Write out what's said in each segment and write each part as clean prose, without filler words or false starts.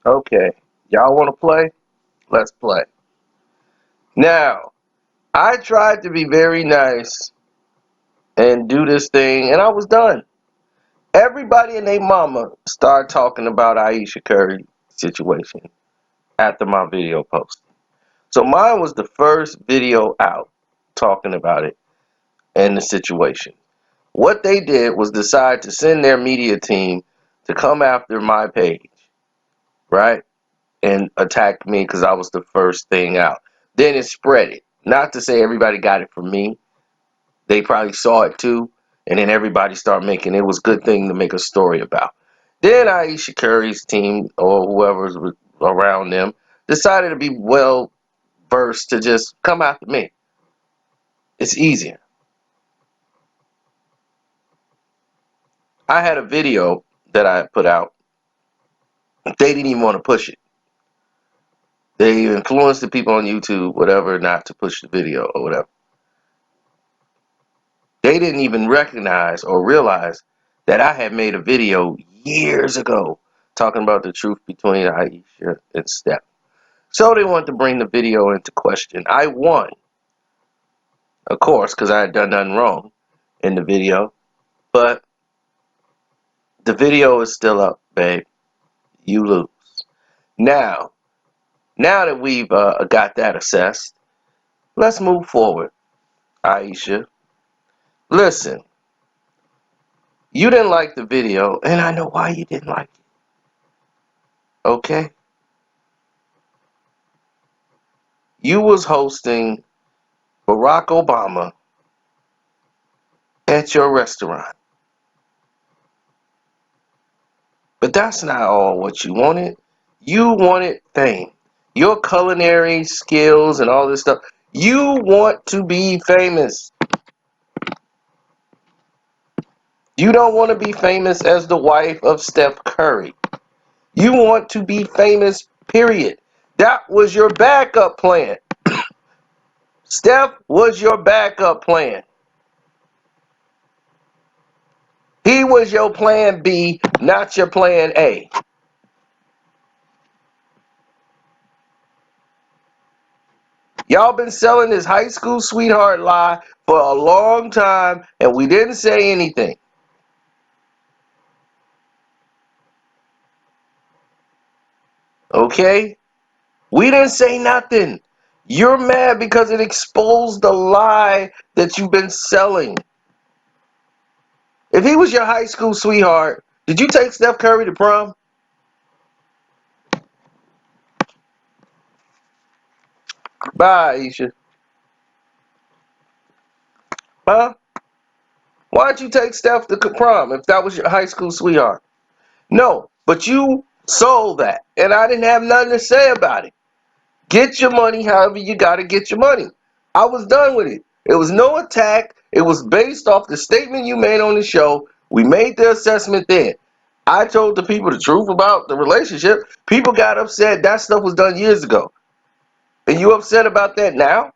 Okay, y'all want to play? Let's play. Now, I tried to be very nice and do this thing, and I was done. Everybody and their mama started talking about Ayesha Curry situation after my video post. So mine was the first video out talking about it and the situation. What they did was decide to send their media team to come after my page, right? And attack me because I was the first thing out. Then it spread it. Not to say everybody got it from me. They probably saw it too. And then everybody started making it was a good thing to make a story about. Then Ayesha Curry's team or whoever's around them decided to be well versed to just come after me. It's easier. I had a video that I put out. They didn't even want to push it. They influenced the people on YouTube, whatever, not to push the video or whatever. They didn't even recognize or realize that I had made a video years ago talking about the truth between Ayesha and Steph. So they wanted to bring the video into question. I won, of course, because I had done nothing wrong in the video. But the video is still up, babe. You lose. Now that we've got that assessed, let's move forward, Ayesha. Listen, you didn't like the video, and I know why you didn't like it. Okay? You was hosting Barack Obama at your restaurant. But that's not all what you wanted. You wanted fame. Your culinary skills and all this stuff. You want to be famous. You don't want to be famous as the wife of Steph Curry. You want to be famous, period. That was your backup plan. Steph was your backup plan. He was your plan B, not your plan A. Y'all been selling this high school sweetheart lie for a long time, and we didn't say anything. Okay? We didn't say nothing. You're mad because it exposed the lie that you've been selling. If he was your high school sweetheart, did you take Steph Curry to prom? Bye, Ayesha. Huh? Why'd you take Steph to prom if that was your high school sweetheart? No, but you sold that, and I didn't have nothing to say about it. Get your money however you got to get your money. I was done with it. It was no attack. It was based off the statement you made on the show. We made the assessment then. I told the people the truth about the relationship. People got upset. That stuff was done years ago. And you upset about that now?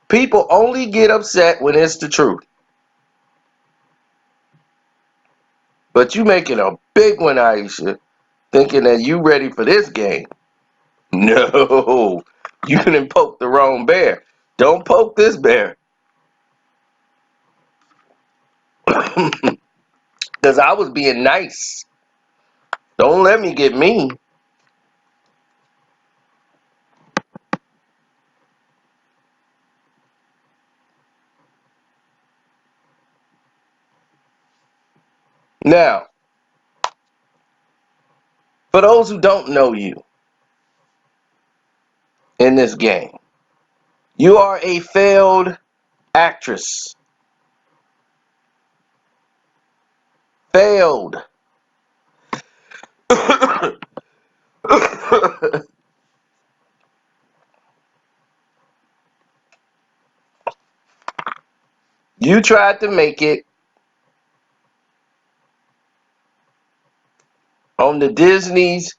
People only get upset when it's the truth. But you making a big one, Ayesha, thinking that you ready for this game. No, you didn't poke the wrong bear. Don't poke this bear. Because I was being nice. Don't let me get mean. Now, for those who don't know you in this game, you are a failed actress. Failed. You tried to make it on the Disney's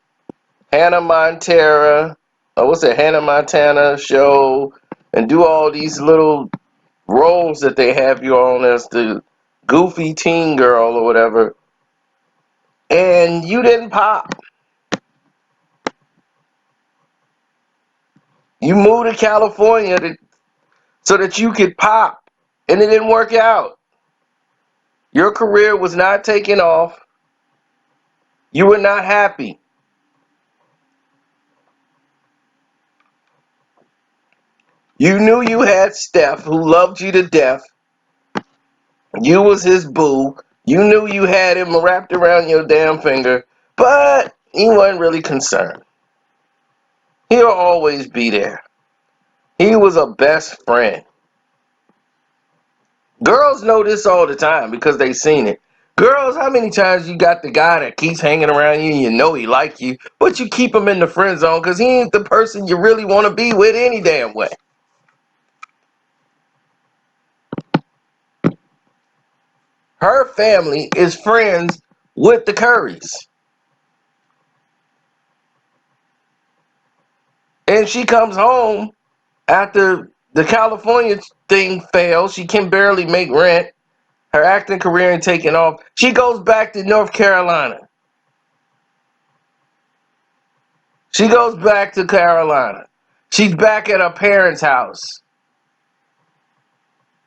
Hannah Montana, what's it, Hannah Montana show, and do all these little roles that they have you on as the goofy teen girl or whatever. and you didn't pop. You moved to California so that you could pop, and it didn't work out. Your career was not taking off. You were not happy. You knew you had Steph, who loved you to death. You was his boo. You knew you had him wrapped around your damn finger, but he wasn't really concerned. He'll always be there. He was a best friend. Girls know this all the time because they seen it. Girls, how many times you got the guy that keeps hanging around you and you know he like you, but you keep him in the friend zone because he ain't the person you really want to be with any damn way. Her family is friends with the Currys. And she comes home after the California thing fails. She can barely make rent. Her acting career ain't taking off. She goes back to North Carolina. She goes back to Carolina. She's back at her parents' house.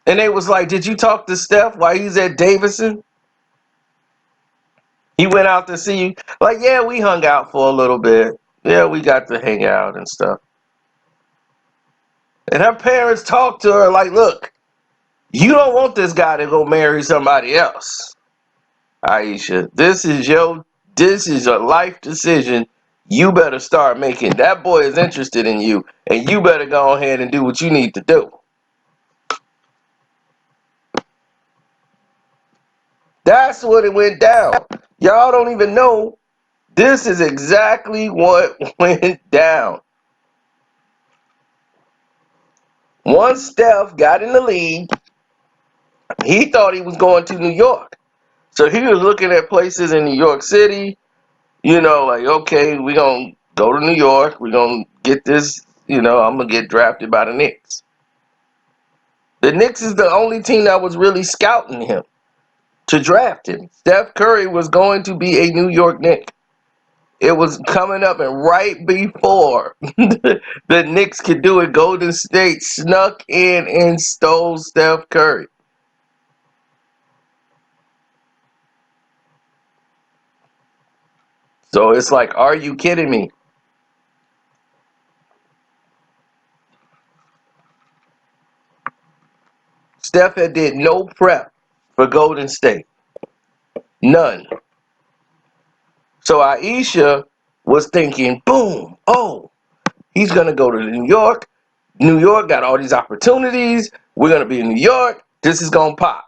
And they was like, did you talk to Steph while he's at Davidson? He went out to see you. Like, yeah, we hung out for a little bit. Yeah, we got to hang out and stuff. And her parents talked to her like, look, you don't want this guy to go marry somebody else. Ayesha, this is a life decision you better start making. That boy is interested in you, and you better go ahead and do what you need to do. That's what it went down. Y'all don't even know. This is exactly what went down. Once Steph got in the league, he thought he was going to New York. So he was looking at places in New York City, like, okay, we're going to go to New York. We're going to get this, I'm going to get drafted by the Knicks. The Knicks is the only team that was really scouting him to draft him. Steph Curry was going to be a New York Knick. It was coming up, and right before the Knicks could do it, Golden State snuck in and stole Steph Curry. So it's like, are you kidding me? Steph had did no prep for Golden State. None. So Ayesha was thinking, boom, oh, he's going to go to New York. New York got all these opportunities. We're going to be in New York. This is going to pop.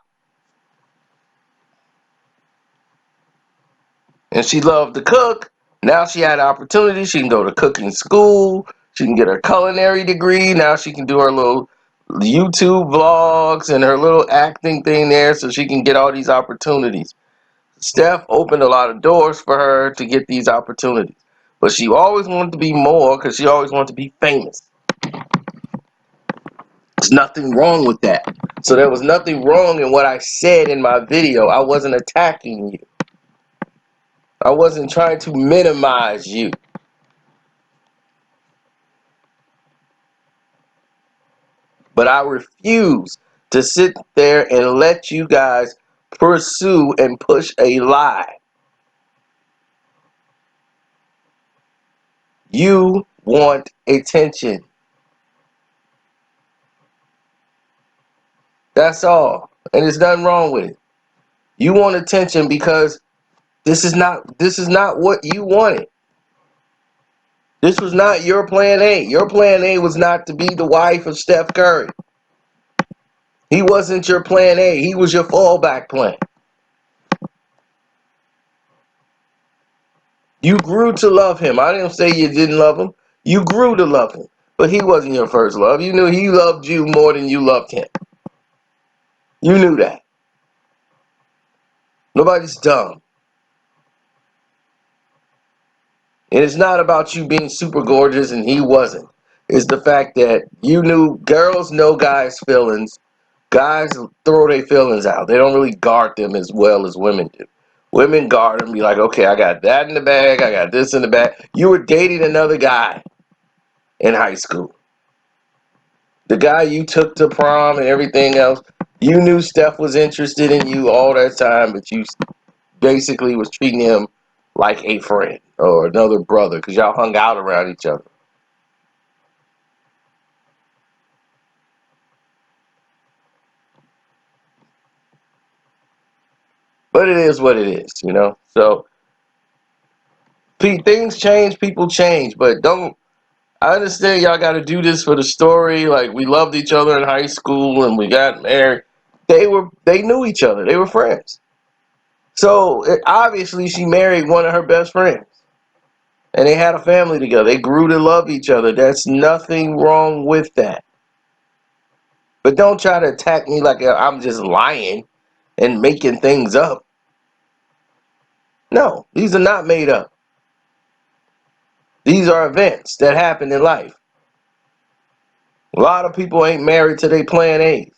And she loved to cook. Now she had opportunity. She can go to cooking school. She can get her culinary degree. Now she can do her little YouTube vlogs and her little acting thing there so she can get all these opportunities. Steph opened a lot of doors for her to get these opportunities. But she always wanted to be more because she always wanted to be famous. There's nothing wrong with that. So there was nothing wrong in what I said in my video. I wasn't attacking you. I wasn't trying to minimize you. But I refuse to sit there and let you guys pursue and push a lie. You want attention. That's all. And there's nothing wrong with it. You want attention because this is not what you wanted. This was not your plan A. Your plan A was not to be the wife of Steph Curry. He wasn't your plan A. He was your fallback plan. You grew to love him. I didn't say you didn't love him. You grew to love him. But he wasn't your first love. You knew he loved you more than you loved him. You knew that. Nobody's dumb. And it's not about you being super gorgeous and he wasn't. It's the fact that you knew girls know guys' feelings. Guys throw their feelings out. They don't really guard them as well as women do. Women guard and be like, okay, I got that in the bag, I got this in the bag. You were dating another guy in high school. The guy you took to prom and everything else. You knew Steph was interested in you all that time, but you basically was treating him like a friend or another brother because y'all hung out around each other. But it is what it is, you know. So things change, people change, but don't. I understand y'all got to do this for the story. Like, we loved each other in high school and we got married. They knew each other. They were friends. So obviously she married one of her best friends. And they had a family together. They grew to love each other. There's nothing wrong with that. But don't try to attack me like I'm just lying and making things up. No, these are not made up. These are events that happen in life. A lot of people ain't married to their plan A's.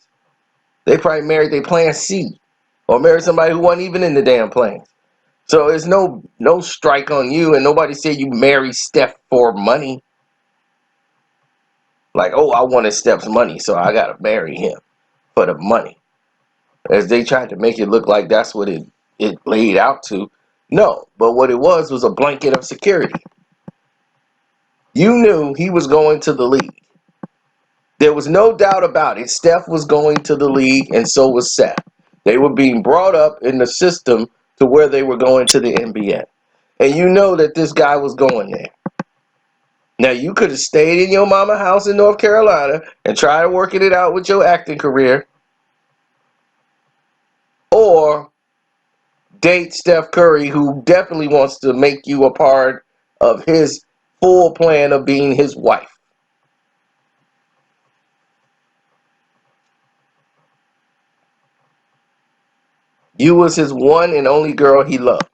They probably married their plan C. Or married somebody who wasn't even in the damn plans. So it's no strike on you, and nobody said you marry Steph for money. Like, oh, I wanted Steph's money, so I gotta marry him for the money. As they tried to make it look like that's what it laid out to. No, but what it was a blanket of security. You knew he was going to the league. There was no doubt about it. Steph was going to the league, and so was Seth. They were being brought up in the system to where they were going to the NBA. And you know that this guy was going there. Now, you could have stayed in your mama house in North Carolina and tried working it out with your acting career. Or date Steph Curry, who definitely wants to make you a part of his full plan of being his wife. You was his one and only girl he loved.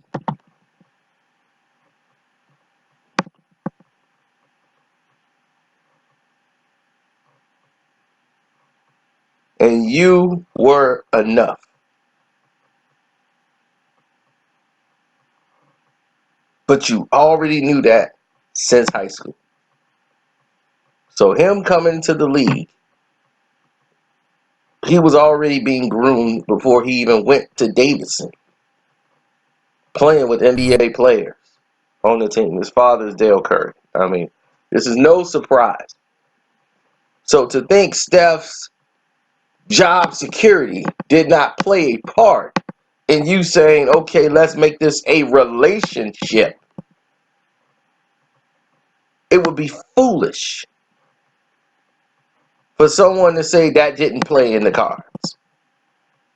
And you were enough. But you already knew that since high school. So him coming to the league, he was already being groomed before he even went to Davidson, playing with NBA players on the team. His father is Dale Curry. I mean, this is no surprise. So to think Steph's job security did not play a part in you saying, okay, let's make this a relationship, it would be foolish for someone to say that didn't play in the cards.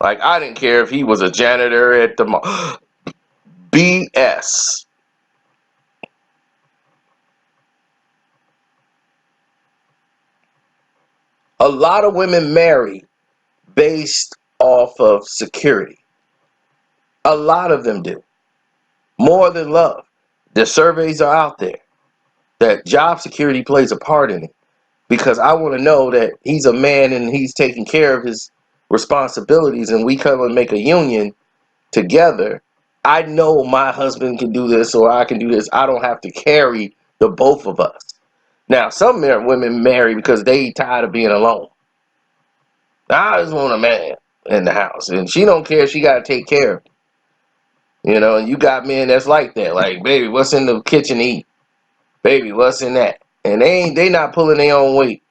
Like, I didn't care if he was a janitor at the mall. BS. A lot of women marry based off of security. A lot of them do. More than love. The surveys are out there that job security plays a part in it. Because I want to know that he's a man and he's taking care of his responsibilities, and we come and make a union together. I know my husband can do this or I can do this. I don't have to carry the both of us. Now, some women marry because they tired of being alone. I just want a man in the house, and she don't care. She got to take care of him. You know, and you got men that's like that. Like, baby, what's in the kitchen to eat? Baby, what's in that? And they not pulling their own weight.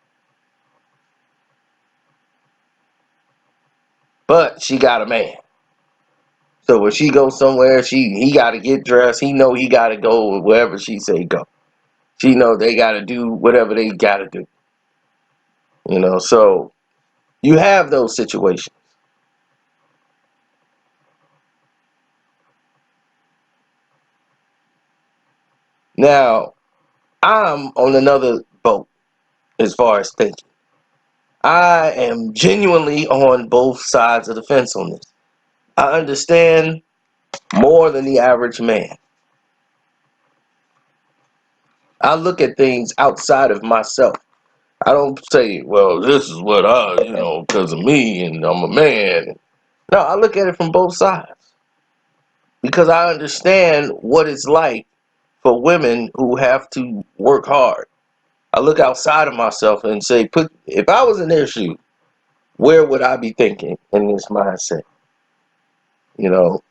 But she got a man. So when she goes somewhere, he got to get dressed. He know he got to go wherever she say go. She know they got to do whatever they got to do. You know, so you have those situations. Now, I'm on another boat as far as thinking. I am genuinely on both sides of the fence on this. I understand more than the average man. I look at things outside of myself. I don't say, well, this is what because of me and I'm a man. No, I look at it from both sides. because I understand what it's like for women who have to work hard. I look outside of myself and say, if I was in their shoes, where would I be thinking in this mindset? You know,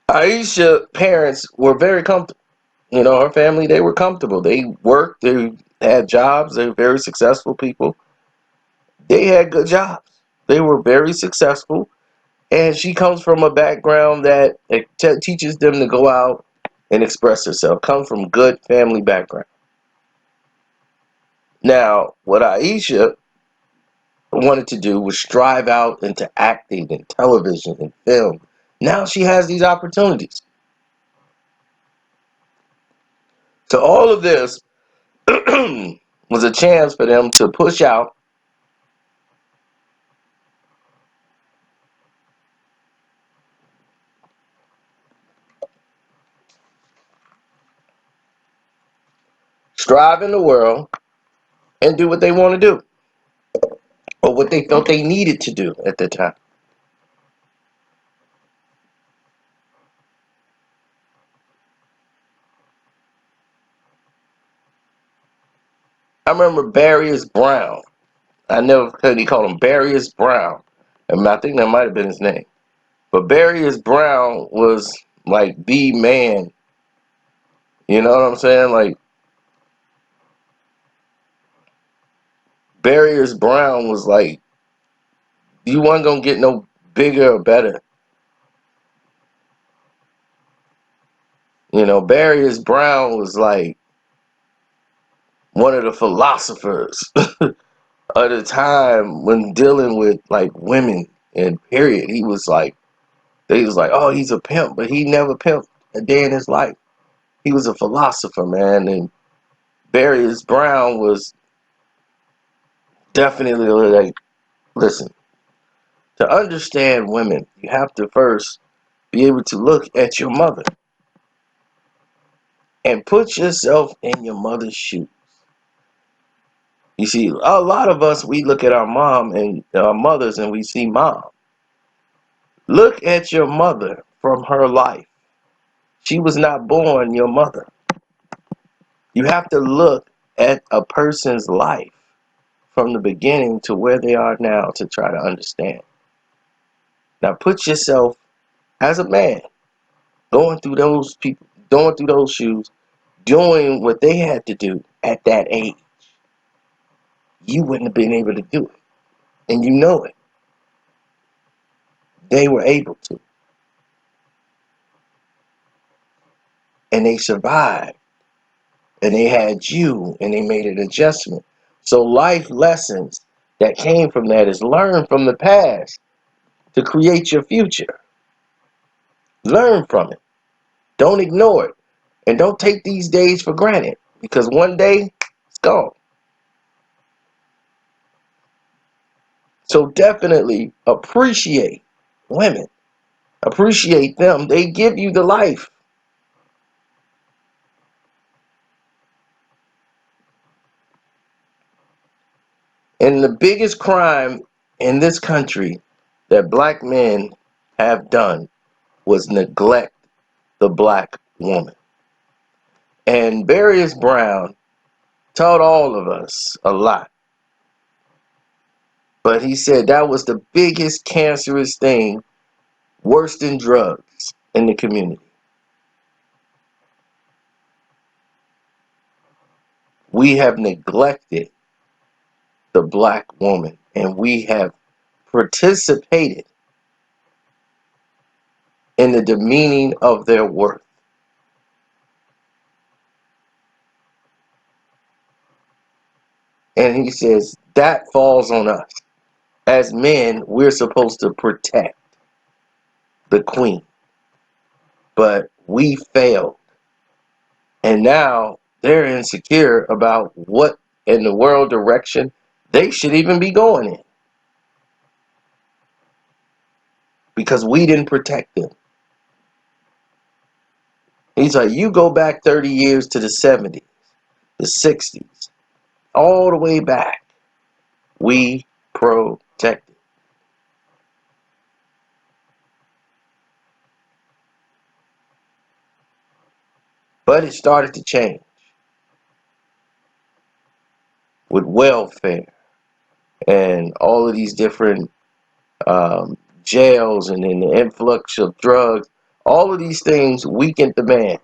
Ayesha parents were very comfortable. You know, her family, they were comfortable. They worked, they had jobs, they were very successful people. They had good jobs. They were very successful. And she comes from a background that teaches them to go out and express herself. Comes from good family background. Now, what Ayesha wanted to do was strive out into acting and television and film. Now she has these opportunities. So all of this was a chance for them to push out. Strive in the world and do what they want to do, or what they felt they needed to do at the time. I remember Barrius Brown. I never heard he called him Barrius Brown. And I think that might have been his name. But Barrius Brown was like the man. You know what I'm saying? Like, Barrius Brown was like, you weren't going to get no bigger or better. You know, Barrius Brown was like one of the philosophers of the time when dealing with like women and period. He was like, they was like, oh, he's a pimp, but he never pimped a day in his life. He was a philosopher, man. And Barrius Brown was definitely like, listen, to understand women, you have to first be able to look at your mother and put yourself in your mother's shoes. You see, a lot of us, we look at our mom and our mothers and we see mom. Look at your mother from her life. She was not born your mother. You have to look at a person's life from the beginning to where they are now to try to understand. Now put yourself as a man going through those people, going through those shoes, doing what they had to do at that age. You wouldn't have been able to do it. And you know it. They were able to. And they survived. And they had you and they made an adjustment. So life lessons that came from that is learn from the past to create your future. Learn from it. Don't ignore it. And don't take these days for granted, because one day it's gone. So definitely appreciate women. Appreciate them. They give you the life. And the biggest crime in this country that black men have done was neglect the black woman. And Barrius Brown taught all of us a lot. But he said that was the biggest cancerous thing, worse than drugs, in the community. We have neglected the black woman, and we have participated in the demeaning of their worth. And he says that falls on us. As men, we're supposed to protect the queen. But we failed. And now they're insecure about what in the world direction they should even be going in. Because we didn't protect them. He's like, you go back 30 years to the 70s, the 60s, all the way back. We protected. But it started to change with welfare and all of these different jails, and then the influx of drugs. All of these things weakened the man,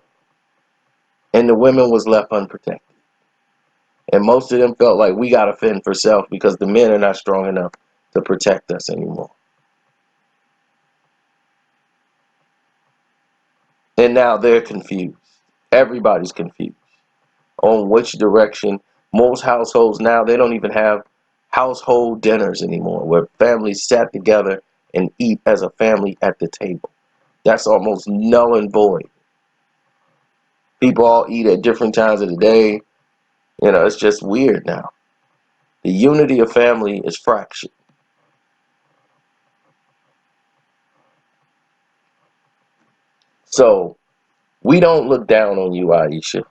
and the women was left unprotected. And most of them felt like we got to fend for self because the men are not strong enough to protect us anymore. And now they're confused. Everybody's confused on which direction. Most households now, they don't even have household dinners anymore where families sat together and eat as a family at the table. That's almost null and void. People all eat at different times of the day. You know, it's just weird now. The unity of family is fractured. So we don't look down on you, Ayesha.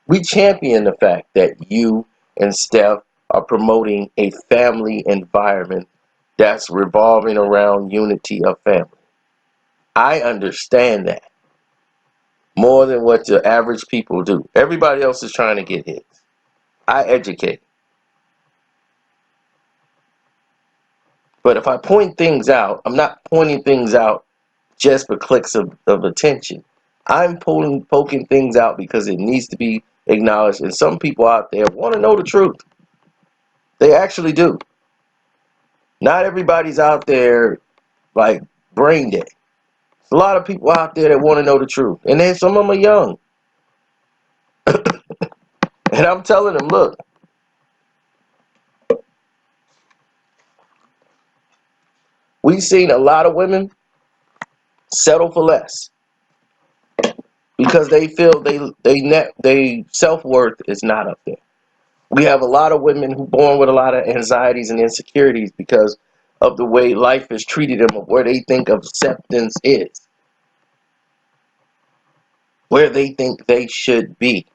We champion the fact that you and Steph are promoting a family environment that's revolving around unity of family. I understand that more than what the average people do. Everybody else is trying to get his. I educate. But if I point things out, I'm not pointing things out just for clicks of attention. I'm poking things out because it needs to be acknowledged. And some people out there want to know the truth. They actually do. Not everybody's out there like brain dead. There's a lot of people out there that want to know the truth. And then some of them are young. And I'm telling them, look, we've seen a lot of women settle for less because they feel they self-worth is not up there. We have a lot of women who are born with a lot of anxieties and insecurities because of the way life has treated them, of where they think acceptance is, where they think they should be.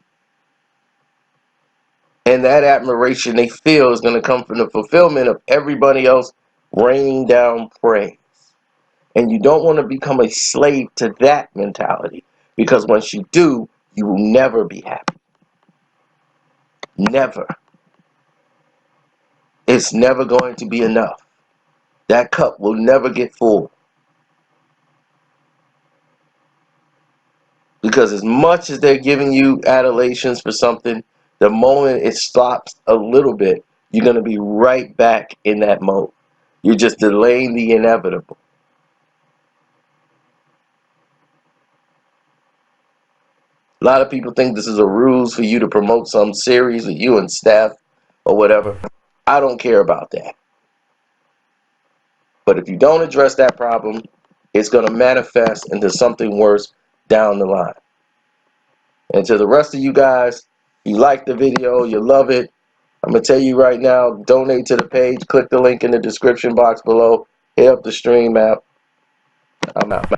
And that admiration they feel is going to come from the fulfillment of everybody else raining down praise. And you don't want to become a slave to that mentality, because once you do, you will never be happy. Never. It's never going to be enough. That cup will never get full. Because as much as they're giving you adulations for something, the moment it stops a little bit, you're going to be right back in that mode. You're just delaying the inevitable. A lot of people think this is a ruse for you to promote some series with you and Steph or whatever. I don't care about that. But if you don't address that problem, it's going to manifest into something worse down the line. And to the rest of you guys, you like the video, you love it, I'm going to tell you right now, donate to the page. Click the link in the description box below. Hit up the stream app. I'm out.